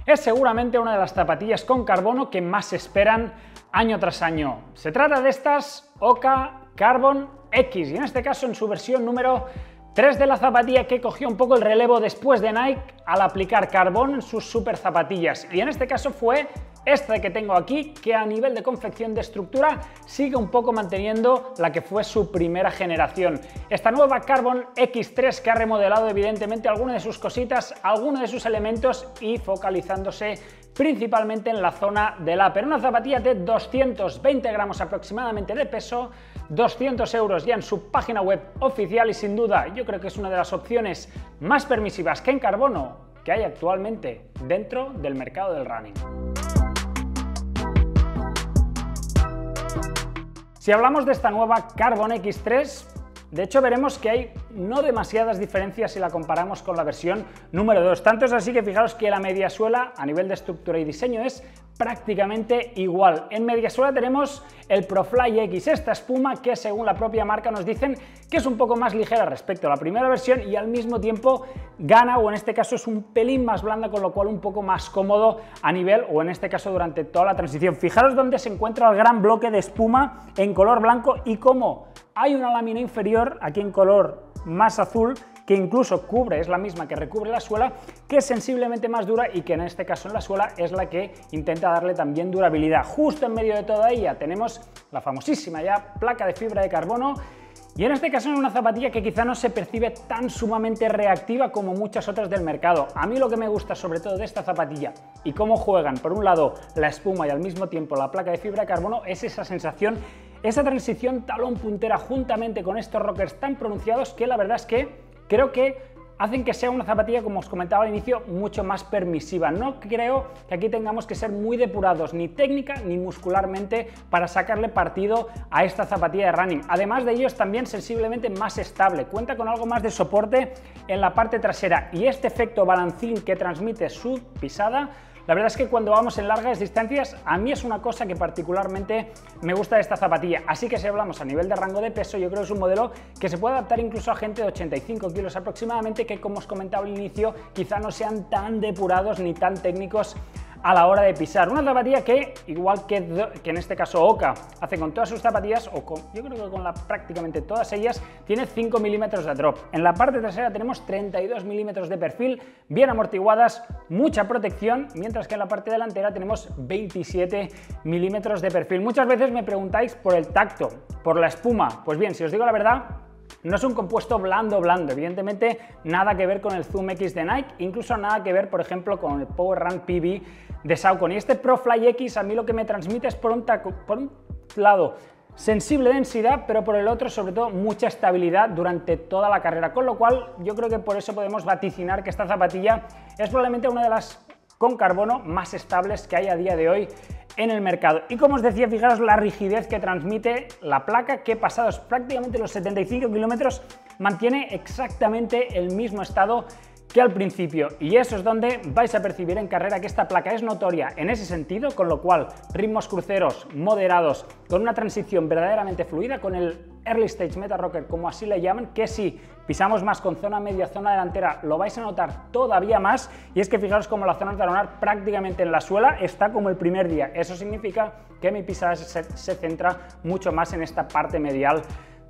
es seguramente una de las zapatillas con carbono que más se esperan año tras año. Se trata de estas Hoka Carbon X y en este caso en su versión número 3 de la zapatilla, que cogió un poco el relevo después de Nike al aplicar carbón en sus super zapatillas, y en este caso fue esta que tengo aquí, que a nivel de confección de estructura sigue un poco manteniendo la que fue su primera generación. Esta nueva Carbon X3, que ha remodelado evidentemente algunas de sus cositas, algunos de sus elementos y focalizándose principalmente en la zona del upper. Una zapatilla de 220 gramos aproximadamente de peso, 200 euros ya en su página web oficial, y sin duda yo creo que es una de las opciones más permisivas que en carbono que hay actualmente dentro del mercado del running. Si hablamos de esta nueva Carbon X3, de hecho veremos que hay no demasiadas diferencias si la comparamos con la versión número 2. Tanto es así que fijaros que la mediasuela a nivel de estructura y diseño es prácticamente igual. En mediasuela tenemos el ProFly X, esta espuma que según la propia marca nos dicen que es un poco más ligera respecto a la primera versión y al mismo tiempo gana, o en este caso es un pelín más blanda, con lo cual un poco más cómodo a nivel, o en este caso durante toda la transición. Fijaros dónde se encuentra el gran bloque de espuma en color blanco y cómo hay una lámina inferior aquí en color más azul que incluso cubre, es la misma que recubre la suela, que es sensiblemente más dura y que en este caso en la suela es la que intenta darle también durabilidad. Justo en medio de toda ella tenemos la famosísima ya placa de fibra de carbono, y en este caso es una zapatilla que quizá no se percibe tan sumamente reactiva como muchas otras del mercado. A mí lo que me gusta sobre todo de esta zapatilla y cómo juegan por un lado la espuma y al mismo tiempo la placa de fibra de carbono es esa sensación, esa transición talón puntera juntamente con estos rockers tan pronunciados, que la verdad es que creo que hacen que sea una zapatilla, como os comentaba al inicio, mucho más permisiva. No creo que aquí tengamos que ser muy depurados ni técnica ni muscularmente para sacarle partido a esta zapatilla de running. Además de ello es también sensiblemente más estable, cuenta con algo más de soporte en la parte trasera, y este efecto balancín que transmite su pisada, la verdad es que cuando vamos en largas distancias a mí es una cosa que particularmente me gusta de esta zapatilla. Así que si hablamos a nivel de rango de peso, yo creo que es un modelo que se puede adaptar incluso a gente de 85 kilos aproximadamente, que como os comentaba al inicio quizá no sean tan depurados ni tan técnicos a la hora de pisar. Una zapatilla que, igual que en este caso Hoka hace con todas sus zapatillas, yo creo que con prácticamente todas ellas, tiene 5 milímetros de drop. En la parte trasera tenemos 32 milímetros de perfil, bien amortiguadas, mucha protección, mientras que en la parte delantera tenemos 27 milímetros de perfil. Muchas veces me preguntáis por el tacto, por la espuma. Pues bien, si os digo la verdad, no es un compuesto blando, evidentemente nada que ver con el Zoom X de Nike, incluso nada que ver, por ejemplo, con el Power Run PB de Saucony. Y este ProFly X a mí lo que me transmite es por un lado sensible densidad, pero por el otro sobre todo mucha estabilidad durante toda la carrera, con lo cual yo creo que por eso podemos vaticinar que esta zapatilla es probablemente una de las con carbono más estables que hay a día de hoy en el mercado. Y como os decía, fijaros la rigidez que transmite la placa, que pasados prácticamente los 75 kilómetros mantiene exactamente el mismo estado que al principio, y eso es donde vais a percibir en carrera que esta placa es notoria en ese sentido, con lo cual ritmos cruceros moderados, con una transición verdaderamente fluida, con el Early Stage Meta Rocker, como así le llaman, que si pisamos más con zona media, zona delantera, lo vais a notar todavía más, y es que fijaros como la zona talonar prácticamente en la suela está como el primer día. Eso significa que mi pisada se centra mucho más en esta parte medial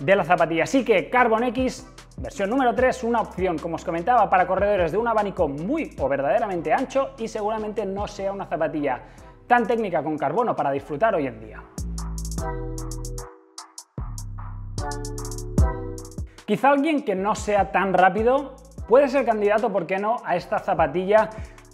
de la zapatilla. Así que Carbon X versión número 3, una opción, como os comentaba, para corredores de un abanico muy o verdaderamente ancho, y seguramente no sea una zapatilla tan técnica con carbono para disfrutar hoy en día. Quizá alguien que no sea tan rápido puede ser candidato, ¿por qué no?, a esta zapatilla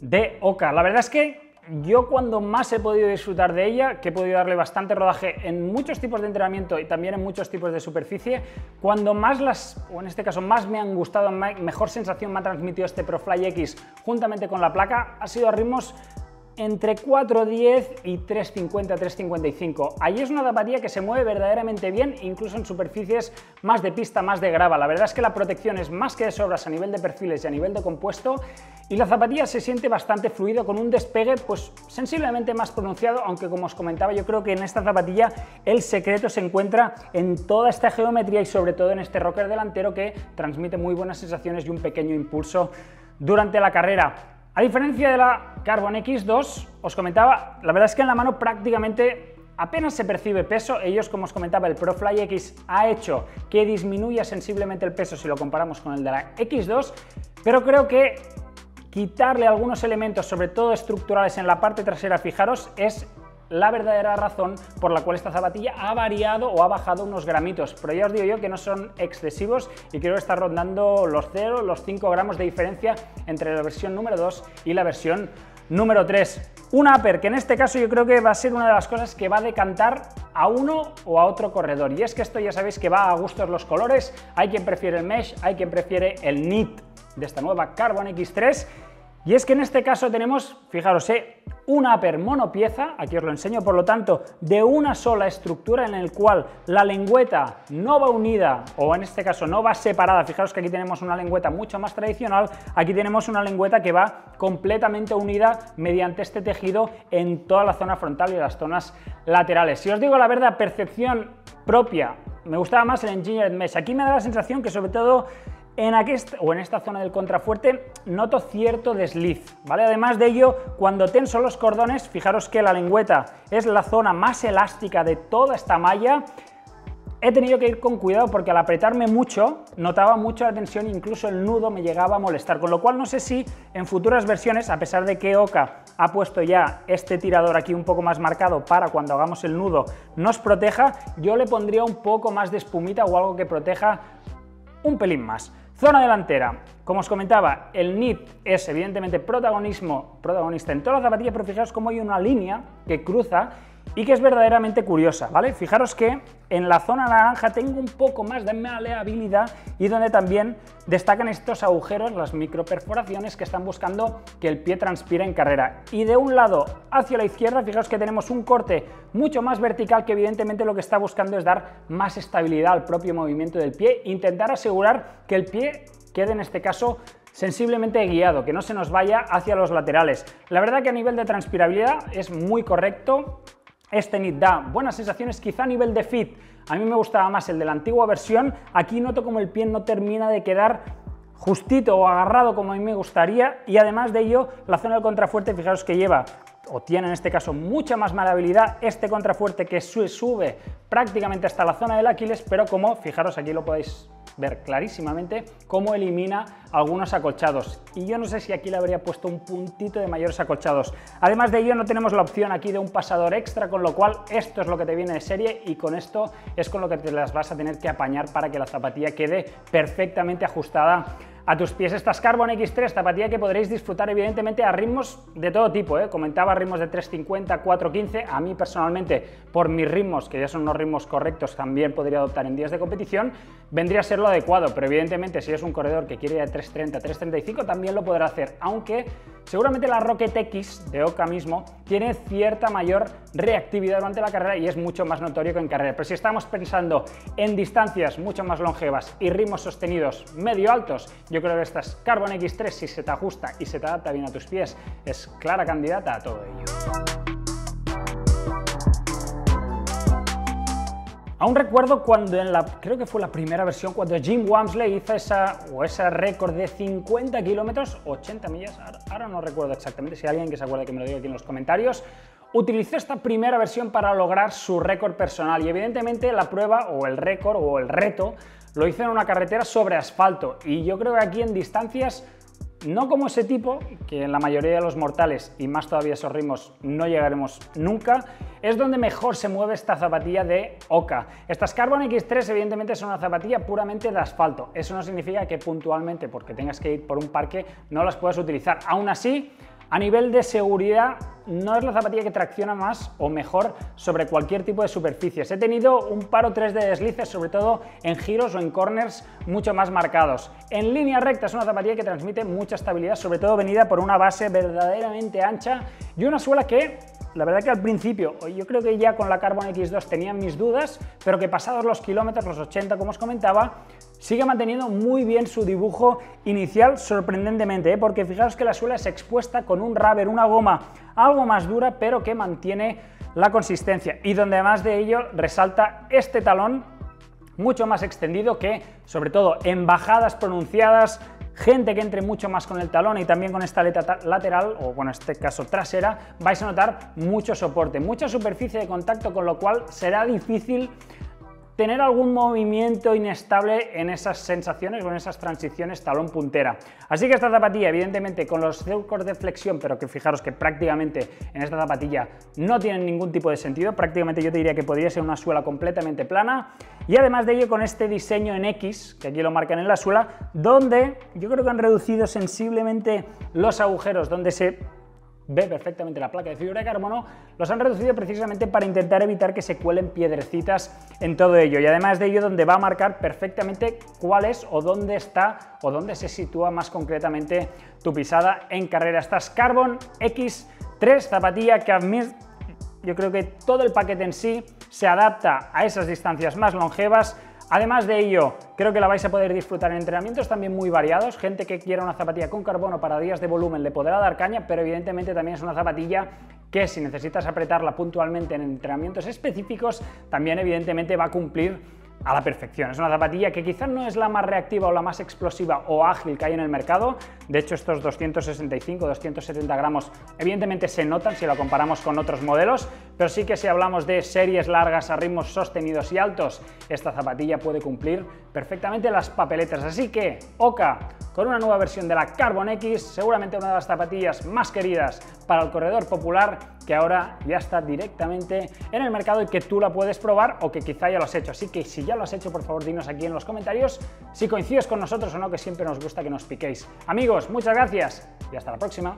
de Hoka. La verdad es que yo cuando más he podido disfrutar de ella, que he podido darle bastante rodaje en muchos tipos de entrenamiento y también en muchos tipos de superficie, cuando más o en este caso más me han gustado, mejor sensación me ha transmitido este ProFly X juntamente con la placa, ha sido a ritmos entre 4.10 y 3.50, 3.55. Ahí es una zapatilla que se mueve verdaderamente bien, incluso en superficies más de pista, más de grava. La verdad es que la protección es más que de sobras a nivel de perfiles y a nivel de compuesto, y la zapatilla se siente bastante fluido, con un despegue pues sensiblemente más pronunciado, aunque como os comentaba, yo creo que en esta zapatilla el secreto se encuentra en toda esta geometría y sobre todo en este rocker delantero que transmite muy buenas sensaciones y un pequeño impulso durante la carrera. A diferencia de la Carbon X2, os comentaba, la verdad es que en la mano prácticamente apenas se percibe peso. Ellos, como os comentaba, el ProFly X ha hecho que disminuya sensiblemente el peso si lo comparamos con el de la X2, pero creo que quitarle algunos elementos, sobre todo estructurales en la parte trasera, fijaros, es la verdadera razón por la cual esta zapatilla ha variado o ha bajado unos gramitos, pero ya os digo yo que no son excesivos y creo que está rondando los 0, los 5 gramos de diferencia entre la versión número 2 y la versión número 3. Un upper que en este caso yo creo que va a ser una de las cosas que va a decantar a uno o a otro corredor, y es que esto ya sabéis que va a gustos los colores. Hay quien prefiere el mesh, hay quien prefiere el knit de esta nueva Carbon X3, y es que en este caso tenemos, fijaros, un upper monopieza, aquí os lo enseño, por lo tanto, de una sola estructura en el cual la lengüeta no va unida, o en este caso no va separada. Fijaros que aquí tenemos una lengüeta mucho más tradicional, aquí tenemos una lengüeta que va completamente unida mediante este tejido en toda la zona frontal y las zonas laterales. Si os digo la verdad, percepción propia, me gustaba más el Engineered Mesh. Aquí me da la sensación que sobre todo en esta zona del contrafuerte noto cierto desliz, ¿vale? Además de ello, cuando tenso los cordones, fijaros que la lengüeta es la zona más elástica de toda esta malla. He tenido que ir con cuidado porque al apretarme mucho, notaba mucho la tensión, incluso el nudo me llegaba a molestar, con lo cual no sé si en futuras versiones, a pesar de que Oka ha puesto ya este tirador aquí un poco más marcado para cuando hagamos el nudo nos proteja, yo le pondría un poco más de espumita o algo que proteja un pelín más. Zona delantera, como os comentaba, el knit es evidentemente protagonista en toda la zapatilla, pero fijaros cómo hay una línea que cruza y que es verdaderamente curiosa, ¿vale? Fijaros que en la zona naranja tengo un poco más de maleabilidad y donde también destacan estos agujeros, las microperforaciones que están buscando que el pie transpire en carrera. Y de un lado hacia la izquierda, fijaros que tenemos un corte mucho más vertical que evidentemente lo que está buscando es dar más estabilidad al propio movimiento del pie, intentar asegurar que el pie quede en este caso sensiblemente guiado, que no se nos vaya hacia los laterales. La verdad que a nivel de transpirabilidad es muy correcto. Este knit da buenas sensaciones, quizá a nivel de fit a mí me gustaba más el de la antigua versión. Aquí noto como el pie no termina de quedar justito o agarrado como a mí me gustaría, y además de ello la zona del contrafuerte, fijaros que lleva o tiene en este caso mucha más maleabilidad, este contrafuerte que sube prácticamente hasta la zona del Aquiles, pero como fijaros aquí lo podéis ver clarísimamente cómo elimina algunos acolchados, y yo no sé si aquí le habría puesto un puntito de mayores acolchados. Además de ello no tenemos la opción aquí de un pasador extra, con lo cual esto es lo que te viene de serie y con esto es con lo que te las vas a tener que apañar para que la zapatilla quede perfectamente ajustada a tus pies. Estas Carbon X3, zapatilla que podréis disfrutar evidentemente a ritmos de todo tipo, comentaba ritmos de 3.50, 4.15, a mí personalmente por mis ritmos, que ya son unos ritmos correctos, también podría adoptar en días de competición, vendría a ser lo adecuado, pero evidentemente si es un corredor que quiere ir a 3.30, 3.35 también lo podrá hacer, aunque seguramente la Rocket X de Oka mismo tiene cierta mayor reactividad durante la carrera y es mucho más notorio que en carrera, pero si estamos pensando en distancias mucho más longevas y ritmos sostenidos medio altos, yo creo que estas Carbon X3, si se te ajusta y se te adapta bien a tus pies, es clara candidata a todo ello. Aún recuerdo cuando creo que fue la primera versión, cuando Jim Walmsley hizo ese récord de 50 kilómetros, 80 millas, ahora no recuerdo exactamente, si hay alguien que se acuerda que me lo diga aquí en los comentarios, utilizó esta primera versión para lograr su récord personal, y evidentemente la prueba o el récord o el reto lo hizo en una carretera sobre asfalto, y yo creo que aquí en distancias no como ese tipo, que en la mayoría de los mortales y más todavía esos ritmos no llegaremos nunca, es donde mejor se mueve esta zapatilla de Oka. Estas Carbon X3 evidentemente son una zapatilla puramente de asfalto, eso no significa que puntualmente porque tengas que ir por un parque no las puedas utilizar. Aún así, a nivel de seguridad, no es la zapatilla que tracciona más o mejor sobre cualquier tipo de superficies. He tenido un par o tres de deslices, sobre todo en giros o en corners mucho más marcados. En línea recta es una zapatilla que transmite mucha estabilidad, sobre todo venida por una base verdaderamente ancha y una suela que, la verdad que al principio, yo creo que ya con la Carbon X2 tenía mis dudas, pero que pasados los kilómetros, los 80 como os comentaba, sigue manteniendo muy bien su dibujo inicial sorprendentemente, porque fijaos que la suela es expuesta con un rubber, una goma algo más dura, pero que mantiene la consistencia, y donde además de ello resalta este talón mucho más extendido que, sobre todo en bajadas pronunciadas, gente que entre mucho más con el talón y también con esta aleta lateral, o en este caso trasera, vais a notar mucho soporte, mucha superficie de contacto, con lo cual será difícil tener algún movimiento inestable en esas sensaciones o en esas transiciones talón-puntera. Así que esta zapatilla, evidentemente, con los surcos de flexión, pero que fijaros que prácticamente en esta zapatilla no tienen ningún tipo de sentido, prácticamente yo te diría que podría ser una suela completamente plana, y además de ello con este diseño en X, que aquí lo marcan en la suela, donde yo creo que han reducido sensiblemente los agujeros, donde se ve perfectamente la placa de fibra de carbono, los han reducido precisamente para intentar evitar que se cuelen piedrecitas en todo ello, y además de ello donde va a marcar perfectamente cuál es o dónde está o dónde se sitúa más concretamente tu pisada en carrera. Estas Carbon X3, zapatilla que yo creo que todo el paquete en sí se adapta a esas distancias más longevas. Además de ello, creo que la vais a poder disfrutar en entrenamientos también muy variados. Gente que quiera una zapatilla con carbono para días de volumen le podrá dar caña, pero evidentemente también es una zapatilla que si necesitas apretarla puntualmente en entrenamientos específicos, también evidentemente va a cumplir a la perfección. Es una zapatilla que quizás no es la más reactiva o la más explosiva o ágil que hay en el mercado. De hecho, estos 265, 270 gramos evidentemente se notan si lo comparamos con otros modelos, pero sí que si hablamos de series largas a ritmos sostenidos y altos, esta zapatilla puede cumplir perfectamente las papeletas. Así que, Hoka, con una nueva versión de la Carbon X, seguramente una de las zapatillas más queridas para el corredor popular, que ahora ya está directamente en el mercado y que tú la puedes probar o que quizá ya lo has hecho. Así que si ya lo has hecho, por favor dinos aquí en los comentarios si coincides con nosotros o no, que siempre nos gusta que nos piquéis. Amigos, muchas gracias y hasta la próxima.